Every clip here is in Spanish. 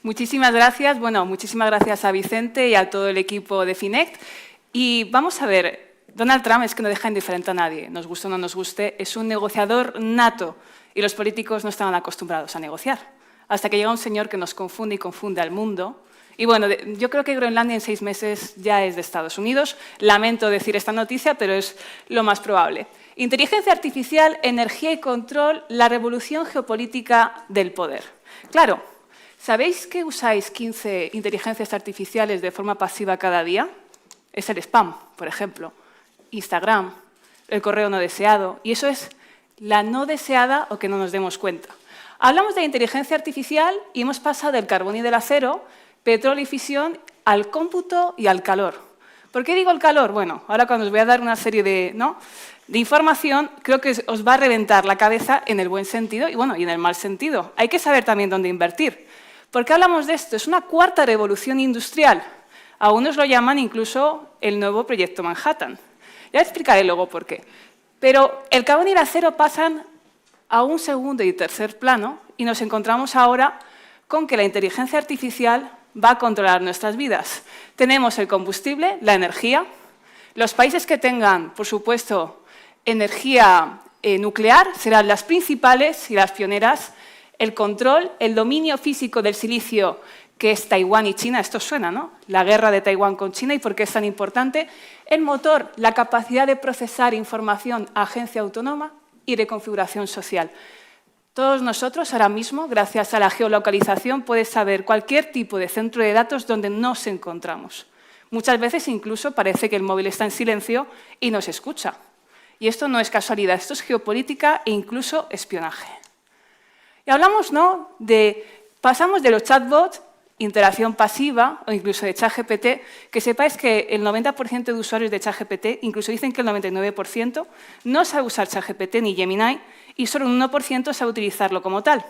Muchísimas gracias. Bueno, muchísimas gracias a Vicente y a todo el equipo de Finect. Y vamos a ver, Donald Trump es que no deja indiferente a nadie, nos guste o no nos guste, es un negociador nato y los políticos no estaban acostumbrados a negociar. Hasta que llega un señor que nos confunde y confunde al mundo. Y bueno, yo creo que Groenlandia en 6 meses ya es de Estados Unidos. Lamento decir esta noticia, pero es lo más probable. Inteligencia artificial, energía y control, la revolución geopolítica del poder. Claro, ¿sabéis que usáis 15 inteligencias artificiales de forma pasiva cada día? Es el spam, por ejemplo, Instagram, el correo no deseado, y eso es la no deseada o que no nos demos cuenta. Hablamos de inteligencia artificial y hemos pasado del carbón y del acero, petróleo y fisión, al cómputo y al calor. ¿Por qué digo el calor? Bueno, ahora cuando os voy a dar una serie de información, creo que os va a reventar la cabeza en el buen sentido y en el mal sentido. Hay que saber también dónde invertir. ¿Por qué hablamos de esto? Es una cuarta revolución industrial. Algunos lo llaman incluso el nuevo proyecto Manhattan. Ya explicaré luego por qué. Pero el carbón y el acero pasan a un segundo y tercer plano y nos encontramos ahora con que la inteligencia artificial va a controlar nuestras vidas. Tenemos el combustible, la energía. Los países que tengan, por supuesto, energía nuclear serán las principales y las pioneras. El control, el dominio físico del silicio, que es Taiwán y China, esto suena, ¿no? La guerra de Taiwán con China y por qué es tan importante. El motor, la capacidad de procesar información a agencia autónoma y de configuración social. Todos nosotros ahora mismo, gracias a la geolocalización, puedes saber cualquier tipo de centro de datos donde nos encontramos. Muchas veces incluso parece que el móvil está en silencio y nos escucha. Y esto no es casualidad, esto es geopolítica e incluso espionaje. Y hablamos, pasamos de los chatbots, interacción pasiva o incluso de ChatGPT, que sepáis que el 90% de usuarios de ChatGPT, incluso dicen que el 99%, no sabe usar ChatGPT ni Gemini y solo un 1% sabe utilizarlo como tal.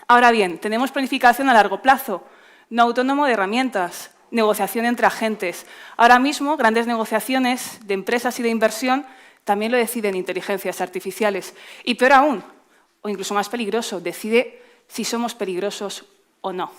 Ahora bien, tenemos planificación a largo plazo, no autónomo de herramientas, negociación entre agentes. Ahora mismo, grandes negociaciones de empresas y de inversión también lo deciden inteligencias artificiales. Y peor aún, o incluso más peligroso, decide si somos peligrosos o no.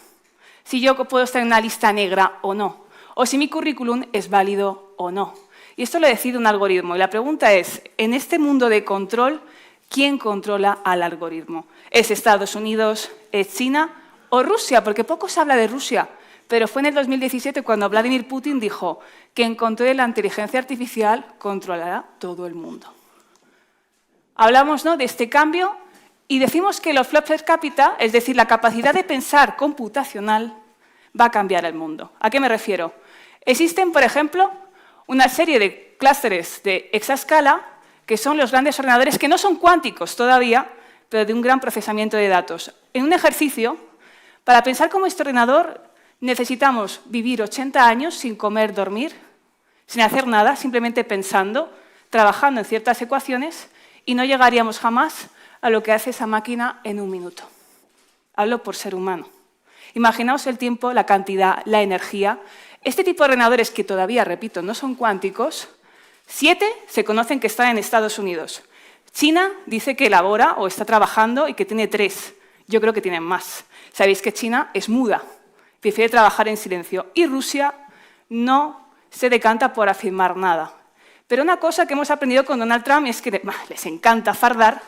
Si yo puedo estar en una lista negra o no, o si mi currículum es válido o no. Y esto lo decide un algoritmo. Y la pregunta es, en este mundo de control, ¿quién controla al algoritmo? ¿Es Estados Unidos, es China o Rusia? Porque poco se habla de Rusia, pero fue en el 2017 cuando Vladimir Putin dijo que en control de la inteligencia artificial controlará todo el mundo. Hablamos de este cambio y decimos que los flops per cápita, es decir, la capacidad de pensar computacional, va a cambiar el mundo. ¿A qué me refiero? Existen, por ejemplo, una serie de clústeres de exascala, que son los grandes ordenadores que no son cuánticos todavía, pero de un gran procesamiento de datos. En un ejercicio, para pensar como este ordenador, necesitamos vivir 80 años sin comer, dormir, sin hacer nada, simplemente pensando, trabajando en ciertas ecuaciones, y no llegaríamos jamás a lo que hace esa máquina en 1 minuto. Hablo por ser humano. Imaginaos el tiempo, la cantidad, la energía. Este tipo de ordenadores que todavía, repito, no son cuánticos, 7 se conocen que están en Estados Unidos. China dice que elabora o está trabajando y que tiene 3. Yo creo que tienen más. Sabéis que China es muda, prefiere trabajar en silencio. Y Rusia no se decanta por afirmar nada. Pero una cosa que hemos aprendido con Donald Trump es que les encanta fardar,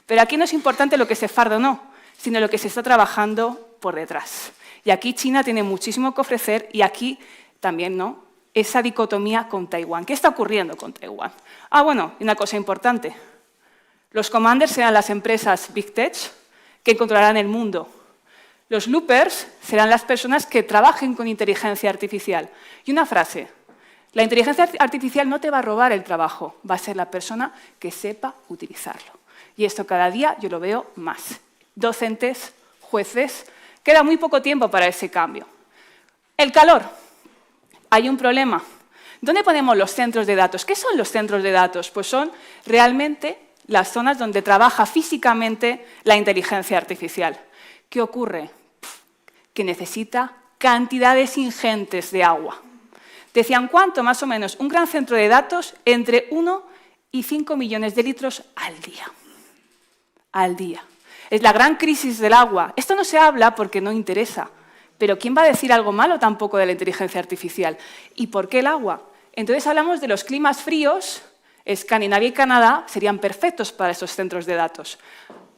pero aquí no es importante lo que se farda o no, sino lo que se está trabajando por detrás. Y aquí China tiene muchísimo que ofrecer y aquí también, esa dicotomía con Taiwán. ¿Qué está ocurriendo con Taiwán? Y una cosa importante. Los commanders serán las empresas Big Tech que controlarán el mundo. Los loopers serán las personas que trabajen con inteligencia artificial. Y una frase. La inteligencia artificial no te va a robar el trabajo, va a ser la persona que sepa utilizarlo. Y esto cada día yo lo veo más. Docentes, jueces, queda muy poco tiempo para ese cambio. El calor. Hay un problema. ¿Dónde ponemos los centros de datos? ¿Qué son los centros de datos? Pues son realmente las zonas donde trabaja físicamente la inteligencia artificial. ¿Qué ocurre? Que necesita cantidades ingentes de agua. Decían, ¿cuánto? Más o menos, un gran centro de datos entre 1 y 5 millones de litros al día. Al día. Es la gran crisis del agua. Esto no se habla porque no interesa, Pero ¿quién va a decir algo malo tampoco de la inteligencia artificial? ¿Y por qué el agua? Entonces hablamos de los climas fríos. Escandinavia y Canadá serían perfectos para estos centros de datos.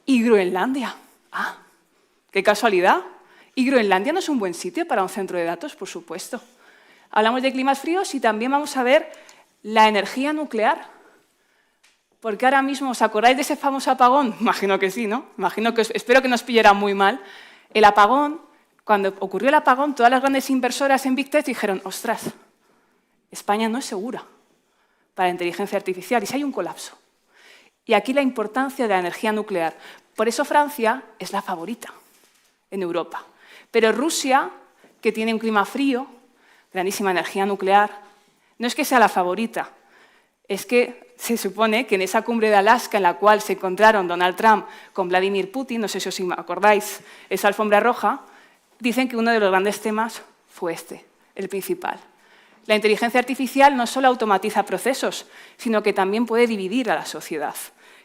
¿Y Groenlandia? ¡Ah! ¡Qué casualidad! ¿Y Groenlandia no es un buen sitio para un centro de datos? Por supuesto. Hablamos de climas fríos y también vamos a ver la energía nuclear. Porque ahora mismo, ¿os acordáis de ese famoso apagón? Imagino que sí, ¿no? Espero que nos pillara muy mal. El apagón, cuando ocurrió el apagón, todas las grandes inversoras en Big Tech dijeron, ostras, España no es segura para la inteligencia artificial y si hay un colapso. Y aquí la importancia de la energía nuclear. Por eso Francia es la favorita en Europa. Pero Rusia, que tiene un clima frío, grandísima energía nuclear, no es que sea la favorita, es que se supone que en esa cumbre de Alaska en la cual se encontraron Donald Trump con Vladimir Putin, no sé si os acordáis, esa alfombra roja, dicen que uno de los grandes temas fue este, el principal. La inteligencia artificial no solo automatiza procesos, sino que también puede dividir a la sociedad.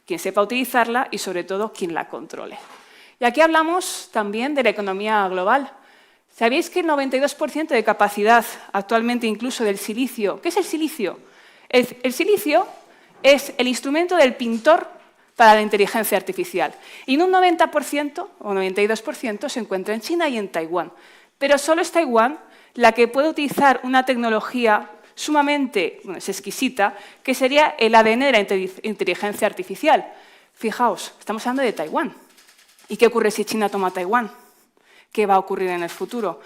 Quien sepa utilizarla y, sobre todo, quien la controle. Y aquí hablamos también de la economía global. ¿Sabéis que el 92% de capacidad actualmente incluso del silicio? ¿Qué es el silicio? El silicio es el instrumento del pintor para la inteligencia artificial. Y en un 90% o 92% se encuentra en China y en Taiwán. Pero solo es Taiwán la que puede utilizar una tecnología sumamente es exquisita, que sería el ADN de la inteligencia artificial. Fijaos, estamos hablando de Taiwán. ¿Y qué ocurre si China toma Taiwán? ¿Qué va a ocurrir en el futuro?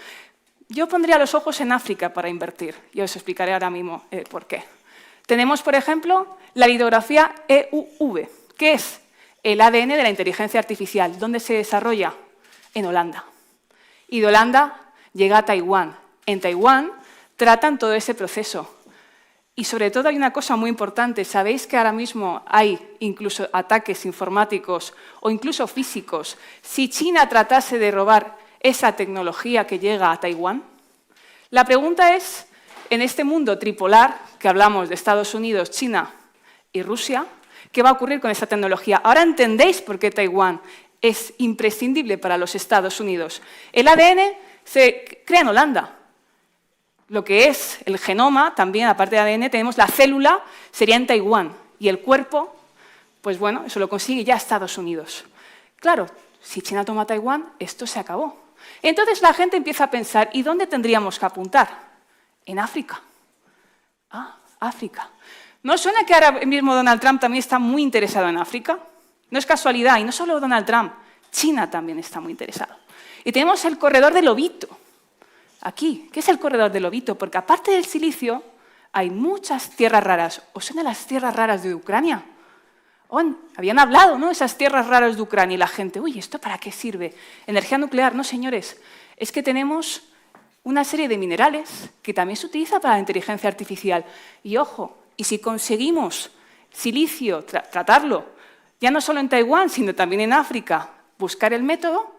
Yo pondría los ojos en África para invertir y os explicaré ahora mismo por qué. Tenemos, por ejemplo, la litografía EUV, que es el ADN de la inteligencia artificial. ¿Dónde se desarrolla? En Holanda. Y de Holanda llega a Taiwán. En Taiwán tratan todo ese proceso. Y sobre todo hay una cosa muy importante. ¿Sabéis que ahora mismo hay incluso ataques informáticos o incluso físicos si China tratase de robar esa tecnología que llega a Taiwán? La pregunta es, en este mundo tripolar, que hablamos de Estados Unidos, China y Rusia, ¿qué va a ocurrir con esa tecnología? Ahora entendéis por qué Taiwán es imprescindible para los Estados Unidos. El ADN se crea en Holanda. Lo que es el genoma, también, aparte de ADN, tenemos la célula, sería en Taiwán. Y el cuerpo, pues bueno, eso lo consigue ya Estados Unidos. Claro, si China toma Taiwán, esto se acabó. Entonces la gente empieza a pensar, ¿y dónde tendríamos que apuntar? En África. Ah, África. ¿No suena que ahora mismo Donald Trump también está muy interesado en África? No es casualidad, y no solo Donald Trump, China también está muy interesado. Y tenemos el corredor del Lobito. Aquí, ¿qué es el corredor del Lobito? Porque aparte del silicio, hay muchas tierras raras. ¿Os suenan las tierras raras de Ucrania? Habían hablado, ¿no? Esas tierras raras de Ucrania y la gente, uy, ¿esto para qué sirve? Energía nuclear, no, señores. Es que tenemos una serie de minerales que también se utiliza para la inteligencia artificial. Y ojo, y si conseguimos silicio, tratarlo, ya no solo en Taiwán, sino también en África, buscar el método,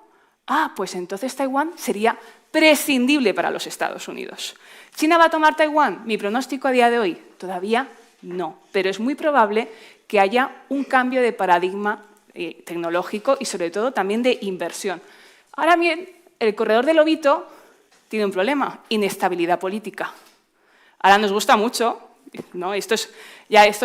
pues entonces Taiwán sería prescindible para los Estados Unidos. ¿China va a tomar Taiwán? Mi pronóstico a día de hoy, todavía no, pero es muy probable que haya un cambio de paradigma tecnológico y sobre todo también de inversión. Ahora bien, el corredor del Lobito tiene un problema, inestabilidad política. Ahora nos gusta mucho, ¿no? Esto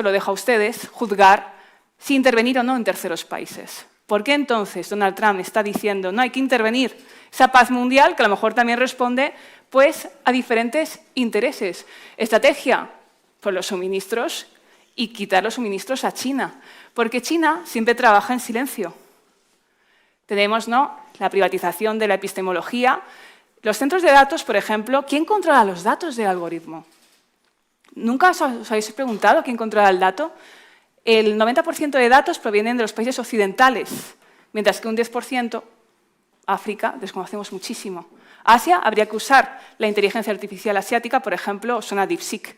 lo dejo a ustedes, juzgar si intervenir o no en terceros países. ¿Por qué entonces Donald Trump está diciendo no hay que intervenir? Esa paz mundial que a lo mejor también responde pues, a diferentes intereses. Estrategia, pues los suministros y quitar los suministros a China, porque China siempre trabaja en silencio. Tenemos la privatización de la epistemología. Los centros de datos, por ejemplo, ¿quién controla los datos del algoritmo? ¿Nunca os habéis preguntado quién controla el dato? El 90% de datos provienen de los países occidentales, mientras que un 10%, África, desconocemos muchísimo. Asia, habría que usar la inteligencia artificial asiática, por ejemplo, suena DeepSeek.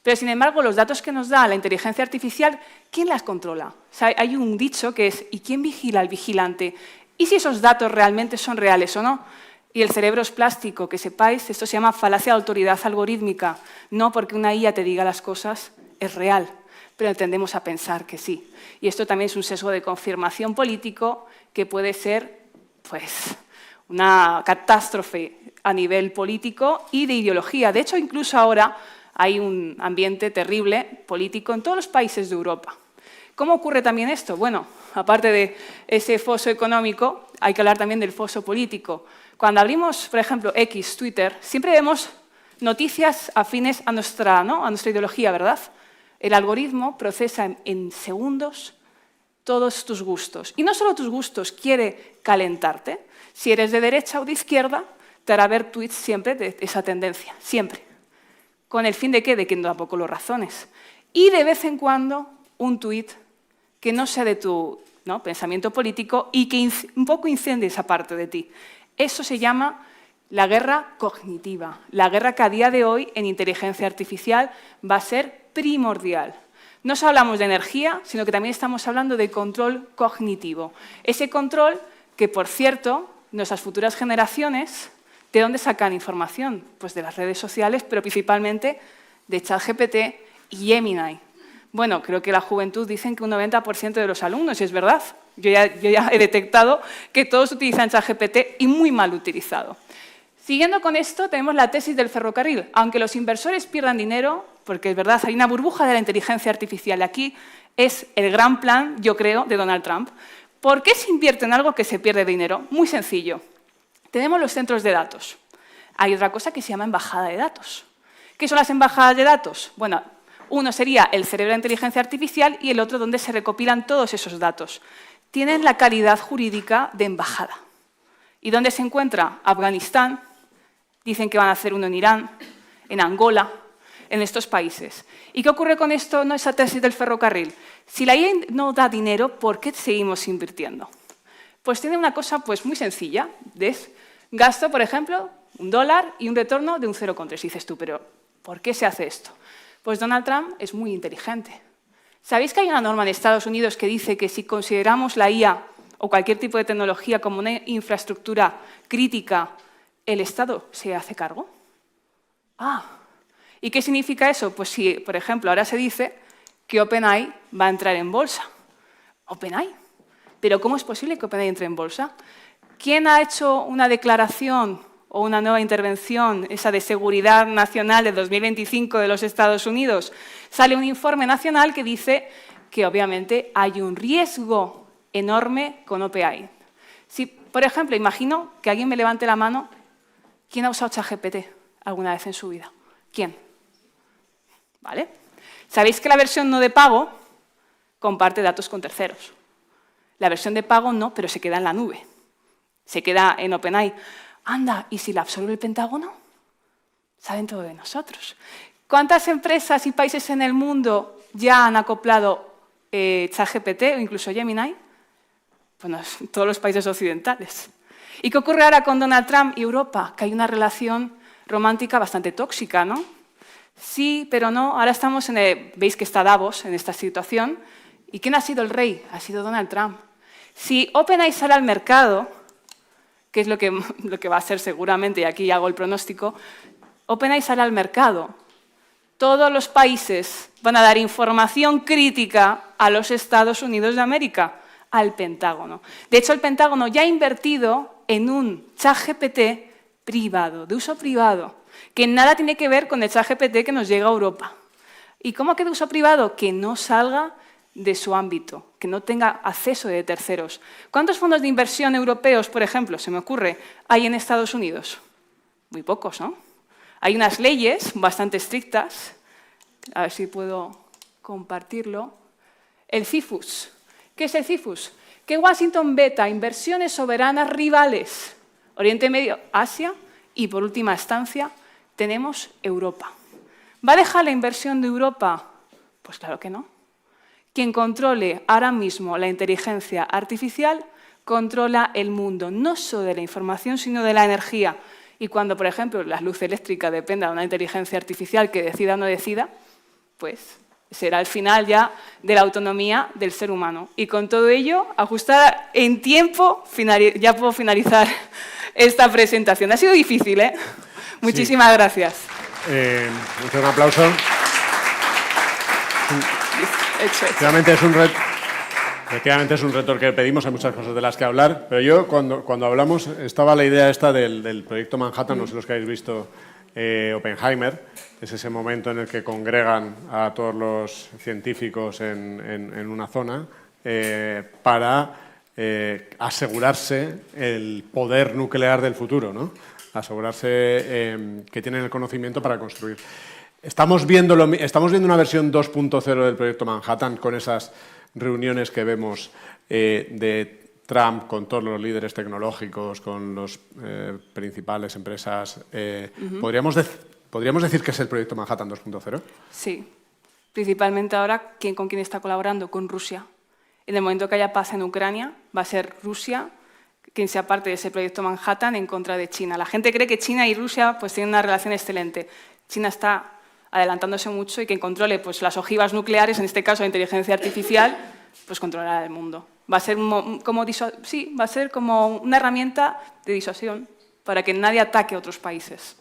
Pero, sin embargo, los datos que nos da la inteligencia artificial, ¿quién las controla? O sea, hay un dicho que es ¿y quién vigila al vigilante? ¿Y si esos datos realmente son reales o no? Y el cerebro es plástico, que sepáis, esto se llama falacia de autoridad algorítmica. No porque una IA te diga las cosas, es real. Pero tendemos a pensar que sí. Y esto también es un sesgo de confirmación político que puede ser pues, una catástrofe a nivel político y de ideología. De hecho, incluso ahora hay un ambiente terrible político en todos los países de Europa. ¿Cómo ocurre también esto? Bueno, aparte de ese foso económico, hay que hablar también del foso político. Cuando abrimos, por ejemplo, X, Twitter, siempre vemos noticias afines a nuestra ideología, ¿verdad? El algoritmo procesa en segundos todos tus gustos. Y no solo tus gustos, quiere calentarte. Si eres de derecha o de izquierda, te hará ver tweets siempre de esa tendencia, siempre. ¿Con el fin de qué? De que tampoco lo razones. Y de vez en cuando un tweet que no sea de tu pensamiento político y que un poco incendie esa parte de ti. Eso se llama la guerra cognitiva, la guerra que a día de hoy en inteligencia artificial va a ser primordial. No solo hablamos de energía, sino que también estamos hablando de control cognitivo. Ese control que, por cierto, nuestras futuras generaciones, ¿de dónde sacan información? Pues de las redes sociales, pero principalmente de ChatGPT y Gemini. Bueno, creo que la juventud dicen que un 90% de los alumnos, y es verdad. Yo ya he detectado que todos utilizan ChatGPT y muy mal utilizado. Siguiendo con esto, tenemos la tesis del ferrocarril. Aunque los inversores pierdan dinero, porque es verdad, hay una burbuja de la inteligencia artificial. Aquí es el gran plan, yo creo, de Donald Trump. ¿Por qué se invierte en algo que se pierde dinero? Muy sencillo. Tenemos los centros de datos. Hay otra cosa que se llama embajada de datos. ¿Qué son las embajadas de datos? Bueno, uno sería el cerebro de inteligencia artificial y el otro donde se recopilan todos esos datos. Tienen la calidad jurídica de embajada. ¿Y dónde se encuentra? Afganistán. Dicen que van a hacer uno en Irán, en Angola, en estos países. ¿Y qué ocurre con esto? No esa tesis del ferrocarril. Si la IA no da dinero, ¿por qué seguimos invirtiendo? Pues tiene una cosa muy sencilla. Gasto, por ejemplo, $1 y un retorno de un 0,3. Y dices tú, ¿pero por qué se hace esto? Pues Donald Trump es muy inteligente. ¿Sabéis que hay una norma en Estados Unidos que dice que si consideramos la IA o cualquier tipo de tecnología como una infraestructura crítica, el Estado se hace cargo? ¿Y qué significa eso? Pues si, por ejemplo, ahora se dice que OpenAI va a entrar en bolsa. ¿OpenAI? ¿Pero cómo es posible que OpenAI entre en bolsa? ¿Quién ha hecho una declaración o una nueva intervención, esa de seguridad nacional de 2025 de los Estados Unidos? Sale un informe nacional que dice que obviamente hay un riesgo enorme con OpenAI. Si, por ejemplo, imagino que alguien me levante la mano, ¿quién ha usado ChatGPT alguna vez en su vida? ¿Quién? ¿Vale? ¿Sabéis que la versión no de pago comparte datos con terceros? La versión de pago no, pero se queda en la nube. Se queda en OpenAI. Anda, ¿y si la absorbe el Pentágono? Saben todo de nosotros. ¿Cuántas empresas y países en el mundo ya han acoplado ChatGPT o incluso Gemini? Bueno, todos los países occidentales. ¿Y qué ocurre ahora con Donald Trump y Europa? Que hay una relación romántica bastante tóxica, ¿no? Sí, pero no. Ahora estamos veis que está Davos en esta situación. ¿Y quién ha sido el rey? Ha sido Donald Trump. Si OpenAI sale al mercado, que es lo que va a ser seguramente, y aquí hago el pronóstico, OpenAI sale al mercado. Todos los países van a dar información crítica a los Estados Unidos de América, al Pentágono. De hecho, el Pentágono ya ha invertido en un ChatGPT privado, de uso privado, que nada tiene que ver con el ChatGPT que nos llega a Europa. ¿Y cómo que de uso privado? Que no salga de su ámbito, que no tenga acceso de terceros. ¿Cuántos fondos de inversión europeos, por ejemplo, se me ocurre, hay en Estados Unidos? Muy pocos, ¿no? Hay unas leyes bastante estrictas, a ver si puedo compartirlo. El CIFUS. ¿Qué es el CIFUS? Que Washington veta inversiones soberanas rivales. Oriente Medio, Asia y, por última instancia, tenemos Europa. ¿Va a dejar la inversión de Europa? Pues claro que no. Quien controle ahora mismo la inteligencia artificial controla el mundo, no solo de la información, sino de la energía. Y cuando, por ejemplo, la luz eléctrica dependa de una inteligencia artificial que decida o no decida, pues será el final ya de la autonomía del ser humano. Y con todo ello, ajustada en tiempo, ya puedo finalizar esta presentación. Ha sido difícil, ¿eh? Muchísimas gracias. Un aplauso. Realmente es un reto. Efectivamente es un reto que pedimos, hay muchas cosas de las que hablar, pero yo cuando hablamos estaba la idea esta del proyecto Manhattan, no sé los que habéis visto Oppenheimer, es ese momento en el que congregan a todos los científicos en una zona para asegurarse el poder nuclear del futuro, ¿no? Asegurarse que tienen el conocimiento para construir. Estamos viendo una versión 2.0 del proyecto Manhattan con esas reuniones que vemos de Trump con todos los líderes tecnológicos, con las principales empresas. ¿Podríamos decir que es el proyecto Manhattan 2.0? Sí, principalmente ahora, ¿con quién está colaborando? Con Rusia. En el momento que haya paz en Ucrania, va a ser Rusia quien sea parte de ese proyecto Manhattan en contra de China. La gente cree que China y Rusia pues, tienen una relación excelente. China está adelantándose mucho y quien controle pues, las ojivas nucleares, en este caso la inteligencia artificial, pues controlará el mundo. Va a ser como una herramienta de disuasión para que nadie ataque a otros países.